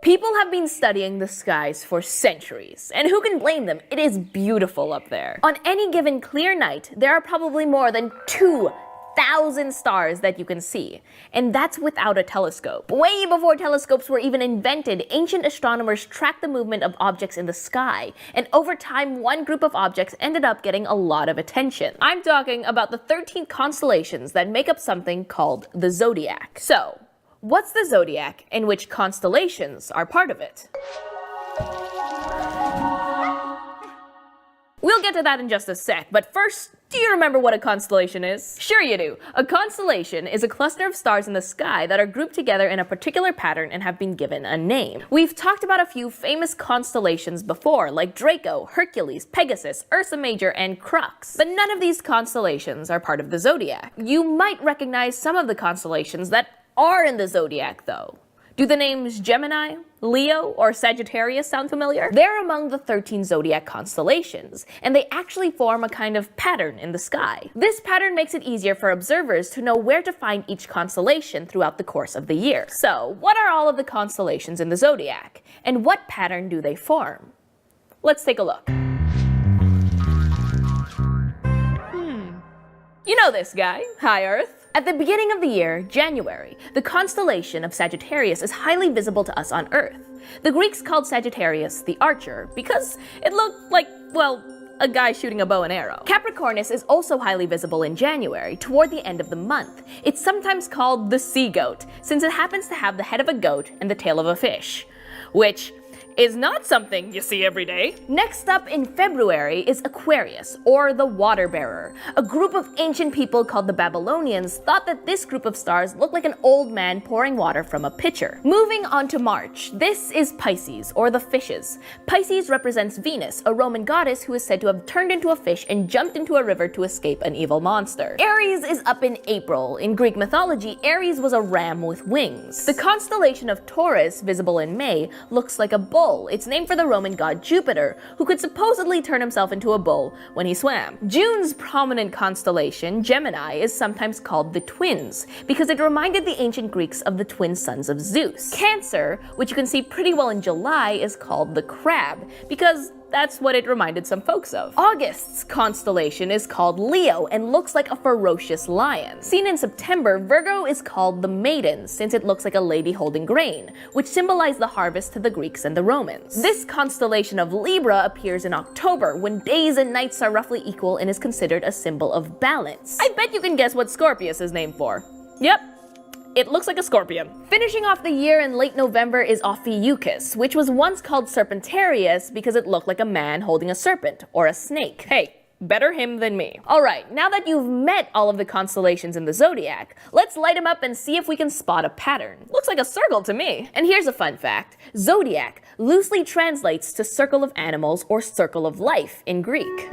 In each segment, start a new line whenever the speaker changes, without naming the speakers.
People have been studying the skies for centuries, and who can blame them? It is beautiful up there. On any given clear night, there are probably more than 2,000 stars that you can see, and that's without a telescope. Way before telescopes were even invented, ancient astronomers tracked the movement of objects in the sky, and over time, one group of objects ended up getting a lot of attention. I'm talking about the 13 constellations that make up something called the zodiac. So, what's the zodiac, and which constellations are part of it? We'll get to that in just a sec, but first, do you remember what a constellation is? Sure you do. A constellation is a cluster of stars in the sky that are grouped together in a particular pattern and have been given a name. We've talked about a few famous constellations before, like Draco, Hercules, Pegasus, Ursa Major, and Crux. But none of these constellations are part of the zodiac. You might recognize some of the constellations that are in the zodiac, though. Do the names Gemini, Leo, or Sagittarius sound familiar? They're among the 13 zodiac constellations, and they actually form a kind of pattern in the sky. This pattern makes it easier for observers to know where to find each constellation throughout the course of the year. So, what are all of the constellations in the zodiac, and what pattern do they form? Let's take a look. You know this guy. Hi, Earth. At the beginning of the year, January, the constellation of Sagittarius is highly visible to us on Earth. The Greeks called Sagittarius the Archer because it looked like, well, a guy shooting a bow and arrow. Capricornus is also highly visible in January, toward the end of the month. It's sometimes called the sea goat, since it happens to have the head of a goat and the tail of a fish, which is not something you see every day. Next up in February is Aquarius, or the water bearer. A group of ancient people called the Babylonians thought that this group of stars looked like an old man pouring water from a pitcher. Moving on to March, this is Pisces, or the fishes. Pisces represents Venus, a Roman goddess who is said to have turned into a fish and jumped into a river to escape an evil monster. Aries is up in April. In Greek mythology, Aries was a ram with wings. The constellation of Taurus, visible in May, looks like a bull. It's named for the Roman god Jupiter, who could supposedly turn himself into a bull when he swam. June's prominent constellation, Gemini, is sometimes called the Twins, because it reminded the ancient Greeks of the twin sons of Zeus. Cancer, which you can see pretty well in July, is called the Crab, because that's what it reminded some folks of. August's constellation is called Leo and looks like a ferocious lion. Seen in September, Virgo is called the Maiden, since it looks like a lady holding grain, which symbolized the harvest to the Greeks and the Romans. This constellation of Libra appears in October, when days and nights are roughly equal and is considered a symbol of balance. I bet you can guess what Scorpius is named for. Yep. It looks like a scorpion. Finishing off the year in late November is Ophiuchus, which was once called Serpentarius because it looked like a man holding a serpent, or a snake. Hey, better him than me. Alright, now that you've met all of the constellations in the zodiac, let's light them up and see if we can spot a pattern. Looks like a circle to me. And here's a fun fact. Zodiac loosely translates to circle of animals or circle of life in Greek.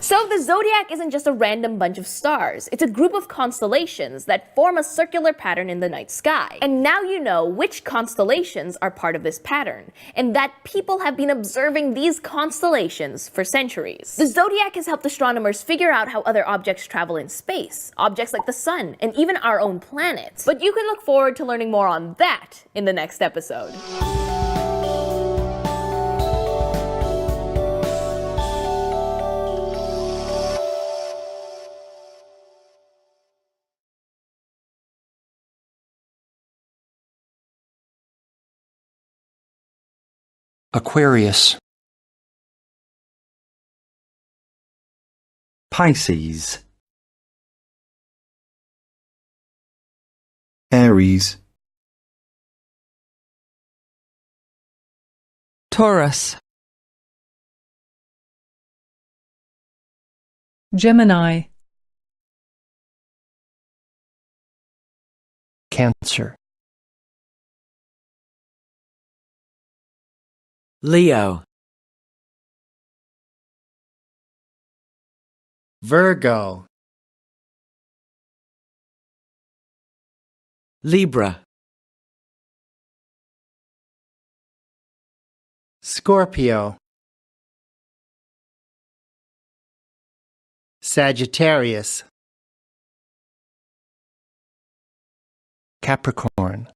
So the zodiac isn't just a random bunch of stars, it's a group of constellations that form a circular pattern in the night sky. And now you know which constellations are part of this pattern, and that people have been observing these constellations for centuries. The zodiac has helped astronomers figure out how other objects travel in space, objects like the sun, and even our own planet. But you can look forward to learning more on that in the next episode.
Aquarius,
Pisces,
Aries,
Taurus, Gemini,
Cancer,
Leo,
Virgo,
Libra,
Scorpio, Sagittarius,
Capricorn,